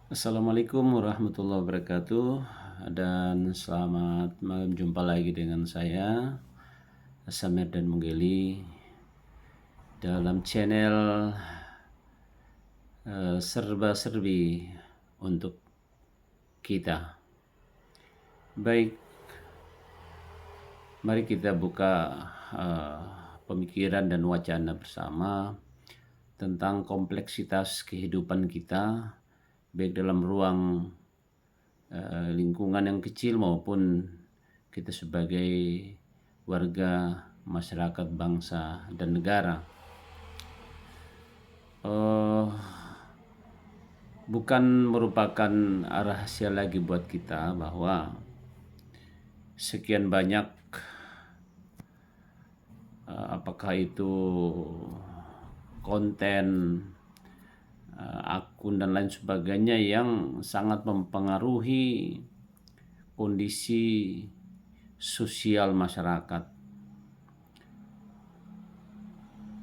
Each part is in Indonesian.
Assalamualaikum warahmatullahi wabarakatuh, dan selamat malam. Jumpa lagi dengan saya Samir dan Munggeli dalam channel serba-serbi untuk kita. Baik, mari kita buka pemikiran dan wacana bersama tentang kompleksitas kehidupan kita, baik dalam ruang lingkungan yang kecil maupun kita sebagai warga, masyarakat, bangsa, dan negara. Bukan merupakan rahasia lagi buat kita bahwa sekian banyak apakah itu konten, akun dan lain sebagainya yang sangat mempengaruhi kondisi sosial masyarakat.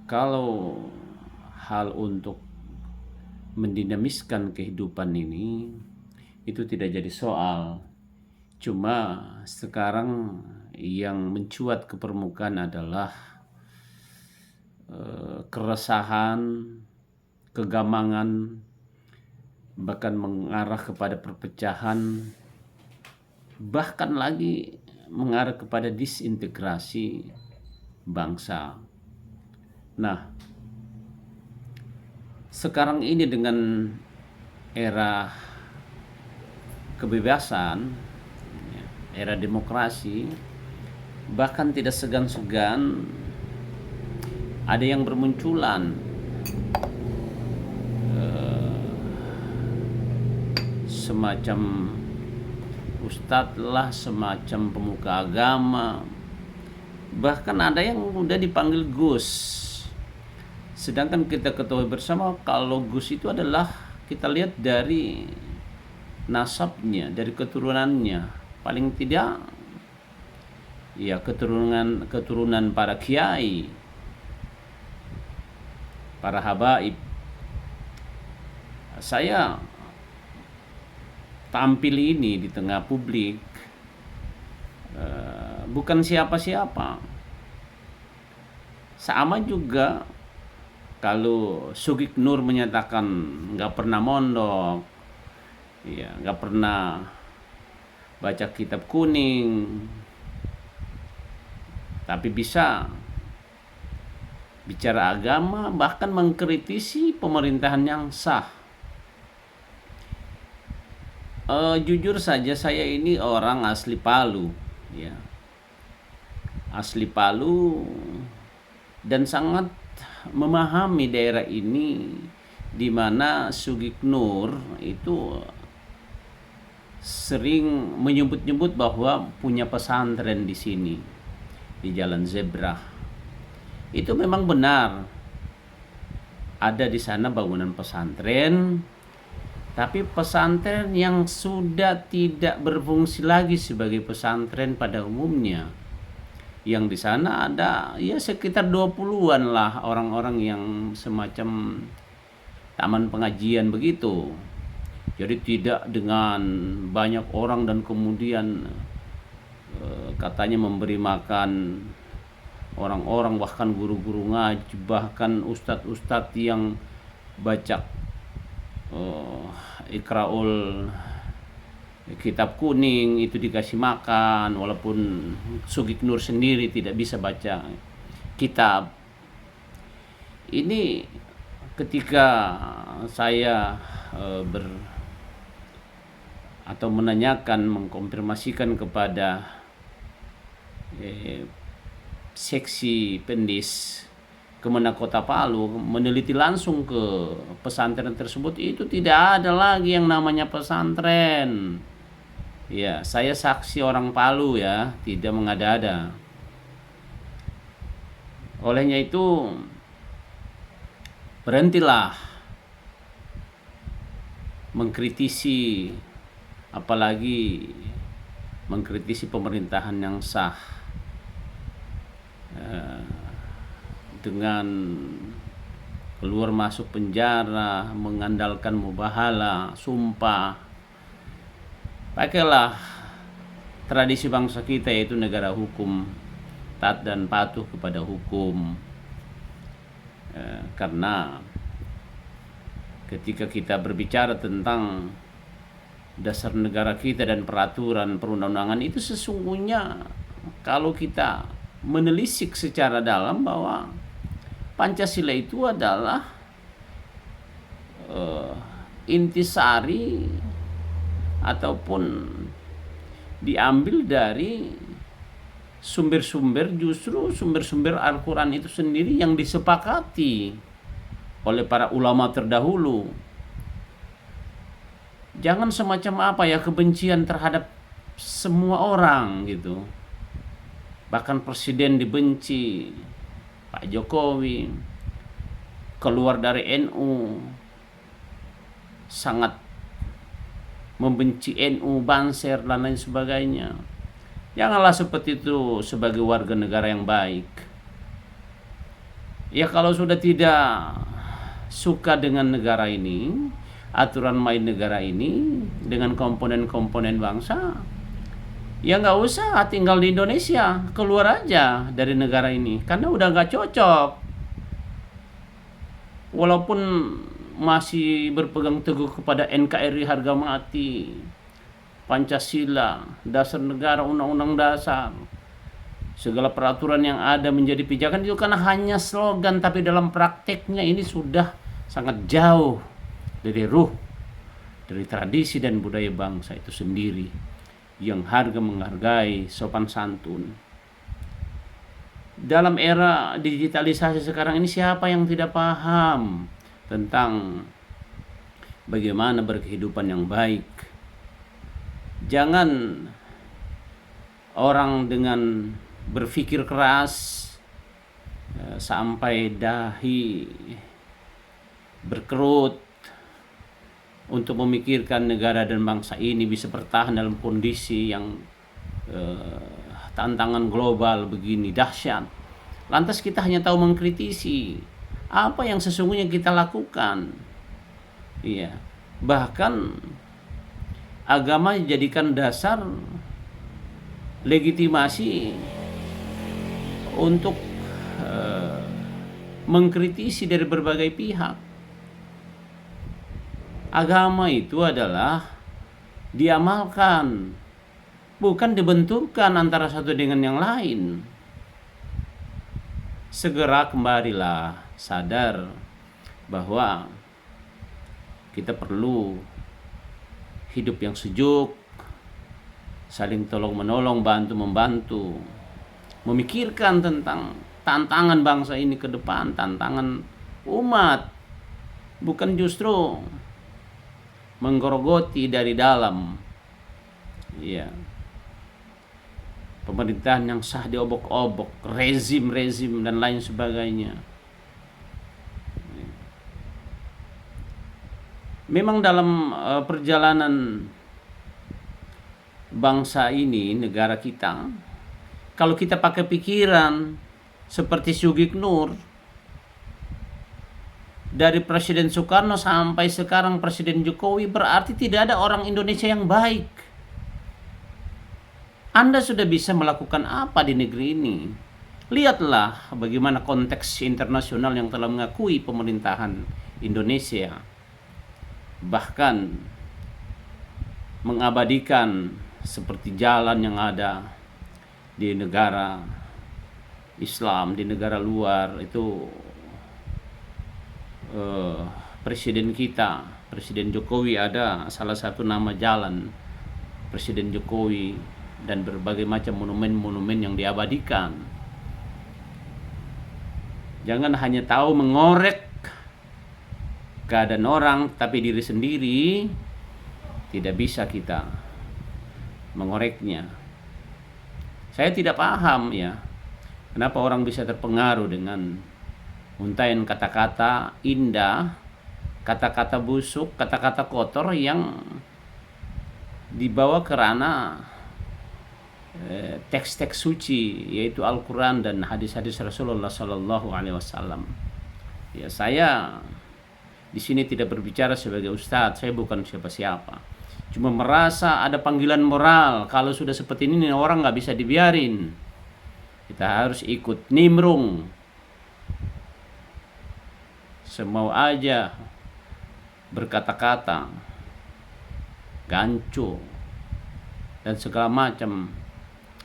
Kalau hal untuk mendinamiskan kehidupan ini itu tidak jadi soal. Cuma sekarang yang mencuat ke permukaan adalah keresahan, kegamangan, bahkan mengarah kepada perpecahan, bahkan lagi mengarah kepada disintegrasi bangsa. Nah, sekarang ini dengan era kebebasan, era demokrasi, bahkan tidak segan-segan ada yang bermunculan semacam ustadz lah, semacam pemuka agama, bahkan ada yang udah dipanggil Gus. Sedangkan kita ketahui bersama kalau Gus itu adalah, kita lihat dari nasabnya, dari keturunannya, paling tidak ya keturunan para kiai, para habaib. Saya tampil ini di tengah publik bukan siapa-siapa. Sama juga kalau Sugik Nur menyatakan nggak pernah mondok, ya nggak pernah baca kitab kuning, tapi bisa bicara agama, bahkan mengkritisi pemerintahan yang sah. Jujur saja saya ini orang asli Palu, ya, asli Palu, dan sangat memahami daerah ini, di mana Sugik Nur itu sering menyebut-nyebut bahwa punya pesantren di sini, di Jalan Zebra. Itu memang benar, ada di sana bangunan pesantren, tapi pesantren yang sudah tidak berfungsi lagi sebagai pesantren pada umumnya. Yang di sana ada ya sekitar 20-an lah orang-orang yang semacam taman pengajian begitu. Jadi tidak dengan banyak orang dan kemudian katanya memberi makan orang-orang, bahkan guru-guru ngaji, bahkan ustadz-ustadz yang baca ikraul kitab kuning itu dikasih makan, walaupun Sugik Nur sendiri tidak bisa baca kitab. Ini ketika saya atau menanyakan, mengkonfirmasikan kepada seksi Pendis Kemenak Kota Palu, meneliti langsung ke pesantren tersebut, itu tidak ada lagi yang namanya pesantren. Ya, saya saksi orang Palu ya, tidak mengada-ada. Olehnya itu, berhentilah mengkritisi, apalagi mengkritisi pemerintahan yang sah dengan keluar masuk penjara, mengandalkan mubahala, sumpah. Pakailah tradisi bangsa kita, yaitu negara hukum, taat dan patuh kepada hukum. Karena ketika kita berbicara tentang dasar negara kita dan peraturan perundang-undangan, itu sesungguhnya kalau kita menelisik secara dalam bahwa Pancasila itu adalah intisari ataupun diambil dari sumber-sumber, justru sumber-sumber Al-Quran itu sendiri yang disepakati oleh para ulama terdahulu. Jangan semacam kebencian terhadap semua orang gitu. Bahkan presiden dibenci, Pak Jokowi keluar dari NU, sangat membenci NU, Banser dan lain sebagainya. Janganlah seperti itu sebagai warga negara yang baik. Ya kalau sudah tidak suka dengan negara ini, aturan main negara ini, dengan komponen-komponen bangsa, ya nggak usah tinggal di Indonesia, keluar aja dari negara ini, karena udah nggak cocok. Walaupun masih berpegang teguh kepada NKRI harga mati, Pancasila, dasar negara, undang-undang dasar, segala peraturan yang ada menjadi pijakan, itu kan hanya slogan, tapi dalam prakteknya ini sudah sangat jauh dari ruh, dari tradisi dan budaya bangsa itu sendiri, yang menghargai sopan santun. Dalam era digitalisasi sekarang ini, siapa yang tidak paham tentang bagaimana berkehidupan yang baik? Jangan orang dengan berpikir keras sampai dahi berkerut untuk memikirkan negara dan bangsa ini bisa bertahan dalam kondisi yang tantangan global begini dahsyat. Lantas kita hanya tahu mengkritisi apa yang sesungguhnya kita lakukan. Iya, bahkan agama dijadikan dasar legitimasi untuk mengkritisi dari berbagai pihak. Agama itu adalah diamalkan, bukan dibenturkan antara satu dengan yang lain. Segera kembalilah sadar bahwa kita perlu hidup yang sejuk, saling tolong menolong, bantu membantu, memikirkan tentang tantangan bangsa ini ke depan, tantangan umat, bukan justru menggerogoti dari dalam. Ya, pemerintahan yang sah diobok-obok, rezim dan lain sebagainya. Memang dalam perjalanan bangsa ini, negara kita, kalau kita pakai pikiran seperti Sugiknur, dari Presiden Soekarno sampai sekarang Presiden Jokowi, berarti tidak ada orang Indonesia yang baik. Anda sudah bisa melakukan apa di negeri ini? Lihatlah bagaimana konteks internasional yang telah mengakui pemerintahan Indonesia, bahkan mengabadikan seperti jalan yang ada di negara Islam, di negara luar itu. Presiden kita, Presiden Jokowi, ada salah satu nama jalan Presiden Jokowi dan berbagai macam monumen-monumen yang diabadikan. Jangan hanya tahu mengorek keadaan orang, tapi diri sendiri tidak bisa kita mengoreknya. Saya tidak paham ya, kenapa orang bisa terpengaruh dengan untaian kata-kata indah, kata-kata busuk, kata-kata kotor yang dibawa ke ranah teks-teks suci, yaitu Al-Quran dan hadis-hadis Rasulullah SAW. Ya, saya di sini tidak berbicara sebagai ustadz, saya bukan siapa-siapa. Cuma merasa ada panggilan moral, kalau sudah seperti ini orang nggak bisa dibiarin. Kita harus ikut nimrung. Semau aja berkata-kata, ganco, dan segala macam.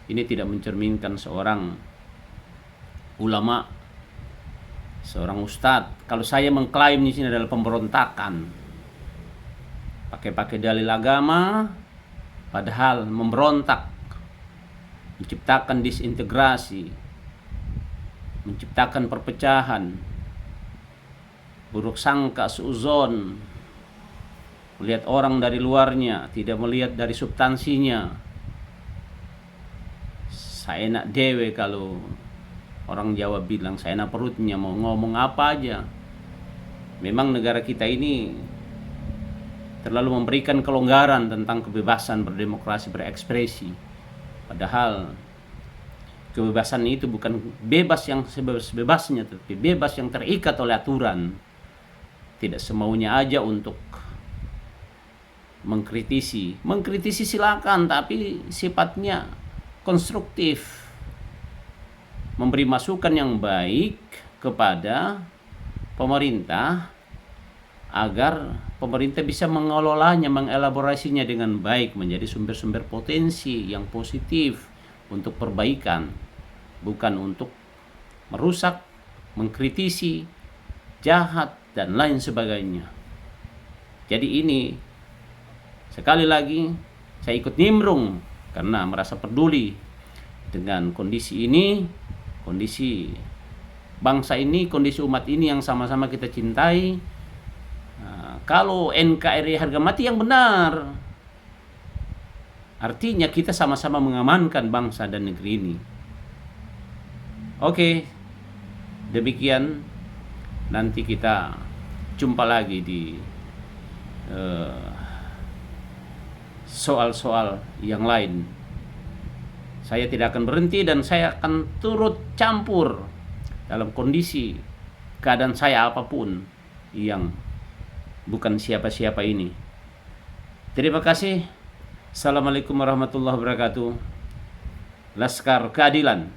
Ini tidak mencerminkan seorang ulama, seorang ustadz. Kalau saya mengklaim di sini adalah pemberontakan, pakai dalil agama, padahal memberontak, menciptakan disintegrasi, menciptakan perpecahan, buruk sangka, suuzon, melihat orang dari luarnya, tidak melihat dari substansinya. Saya enak dewe, kalau orang Jawa bilang saya enak perutnya, mau ngomong apa aja. Memang negara kita ini terlalu memberikan kelonggaran tentang kebebasan berdemokrasi, berekspresi. Padahal kebebasan itu bukan bebas yang sebebas-bebasnya, tapi bebas yang terikat oleh aturan. Tidak semaunya aja untuk mengkritisi silakan, tapi sifatnya konstruktif, memberi masukan yang baik kepada pemerintah agar pemerintah bisa mengelolanya, mengelaborasinya dengan baik menjadi sumber-sumber potensi yang positif untuk perbaikan, bukan untuk merusak, mengkritisi, jahat, dan lain sebagainya. Jadi ini, sekali lagi, saya ikut nimrung karena merasa peduli dengan kondisi ini, kondisi bangsa ini, kondisi umat ini yang sama-sama kita cintai. Nah, kalau NKRI harga mati yang benar, artinya kita sama-sama mengamankan bangsa dan negeri ini. Oke, demikian. Nanti kita jumpa lagi di soal-soal yang lain. Saya tidak akan berhenti dan saya akan turut campur dalam kondisi keadaan saya apapun yang bukan siapa-siapa ini. Terima kasih. Assalamualaikum warahmatullahi wabarakatuh. Laskar Keadilan.